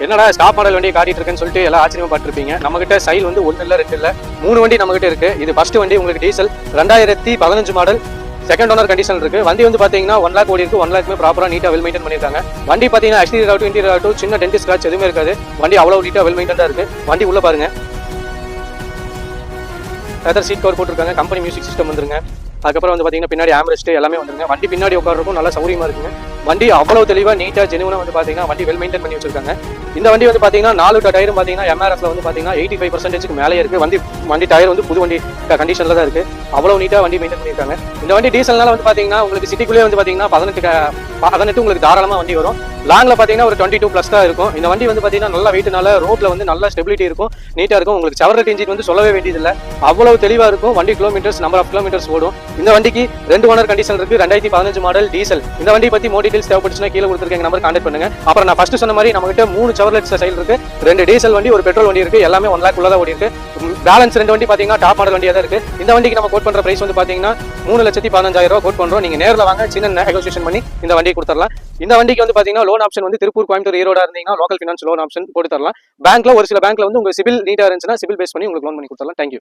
என்னடா stop model வண்டியை காட்டிட்டு இருக்குன்னு சொல்லிட்டு எல்லாம் ஆச்சரியப்பட்டிருப்பீங்க. நம்ம கிட்ட சைல் வந்து 1 இல்ல 2 இல்ல 3 வண்டி நம்ம கிட்ட இருக்கு. இது ஃபர்ஸ்ட் வண்டி உங்களுக்கு diesel 2015 model second owner condition இருக்கு. வண்டி வந்து பாத்தீங்கன்னா 1 லேக் ஓடி இருக்கு. 1 லேக்குமே ப்ராப்பரா நீட்டா வெல் மெயின்டைன் பண்ணிருக்காங்க. வண்டி பாத்தீங்கன்னா எக்ஸ்டீரியர் ஆகட்டும் இன்டீரியர் ஆகட்டும் சின்ன டென்ட் ஸ்கிராச் எதுவுமே இருக்காது. வண்டி அவ்வளவு நீட்டா வெல் மெயின்டைனா இருக்கு. வண்டி உள்ள பாருங்க, லெதர் சீட் கவர் போட்டிருக்காங்க. கம்பெனி மியூசிக் சிஸ்டம் வந்துருங்க. அதுக்கப்புறம் வந்து பாத்தீங்கன்னா பின்னாடி ஆம்ரெஸ்ட் எல்லாமே வந்துருங்க. வண்டி பின்னாடி உட்காருக்கும் நல்லா சௌரியமா இருக்குங்க. வண்டி அவ்வளவு தெளிவா நீட்டா ஜெனுவனா வந்து பாத்தீங்கன்னா வண்டி வெல் மெயின்டைன் பண்ணி வச்சிருக்காங்க. இந்த வண்டி வந்து பாத்தீங்கன்னா 4 டயரும் பாத்தீங்கன்னா எம்ஆர்எஃப்ல வந்து பாத்தீங்கன்னா 85% மேலே இருக்கு. வண்டி டயர் வந்து புது வண்டி கண்டிஷன்ல தான் இருக்கு. அவ்வளவு நீட்டா வண்டி மெயின்டைன் பண்ணிருக்காங்க. இந்த வண்டி டீசல்னால வந்து பாத்தீங்கன்னா உங்களுக்கு சிட்டிக்குள்ளே வந்து பாத்தீங்கன்னா 18 உங்களுக்கு தாராளமா வண்டி வரும். லாங்ல பாத்தீங்கன்னா ஒரு 22+ தான் இருக்கும். இந்த வண்டி வந்து பாத்தீங்கன்னா நல்ல வெயிட்னால ரோட்ல வந்து நல்ல ஸ்டெபிலிட்டி இருக்கும், நீட்டா இருக்கும். உங்களுக்கு செவரட் இன்ஜின் வந்து சொல்லவே வேண்டியது இல்ல, அவ்வளவு தெளிவா இருக்கும். வண்டி கிலோமீட்டர்ஸ் நம்பர் ஆஃப் கிலோமீட்டர்ஸ் ஓடும். இந்த வண்டிக்கு 2 ஓனர் கண்டிஷன் இருக்கு. 2015 மாடல் டீசல். இந்த வண்டி பத்தி மோர் டீடைல்ஸ் தேவைப்பட்டுச்சுன்னா கீழே கொடுத்துருக்க நம்பர் கான்டாக்ட் பண்ணுங்க. அப்புறம் நான் ஃபர்ஸ்ட் சொன்ன மாதிரி நம்ம கிட்ட 3 செவர்லெட் சைல் இருக்கு, 2 டீசல் வண்டி, ஒரு பெட்ரோல் வண்டி இருக்கு. எல்லாமே 1 லேக் உள்ளதா ஓடி இருக்கு. பேலன்ஸ் 2 வண்டி பாத்தீங்கன்னா டாப் மாடல் வண்டியா தான் இருக்கு. இந்த வண்டிக்கு நம்ம கோட் பண்ற பிரைஸ் வந்து பாத்தீங்கன்னா 3,15,000 ரூபாய் கோட் பண்றோம். நீங்க நேர்ல வாங்க, சின்ன நெகோசியேஷன் பண்ணி இந்த வண்டியை கொடுத்துடலாம். இந்த வண்டிக்கு வந்து பாத்தீங்கன்னா லோன் ஆப்ஷன் வந்து திருப்பூர், கோயம்புத்தூர், ஈரோடா இருந்தீங்கன்னா லோக்கல் ஃபினான்ஸ் லோன் ஆப்ஷன் போட்டு தரலாம். பேங்க்ல ஒரு சில பேங்க்ல வந்து உங்க சிபில் நீட்டா இருந்துச்சுன்னா சிபில் பேஸ் பண்ணி உங்களுக்கு லோன் பண்ணி கொடுத்துடலாம். தேங்க்யூ.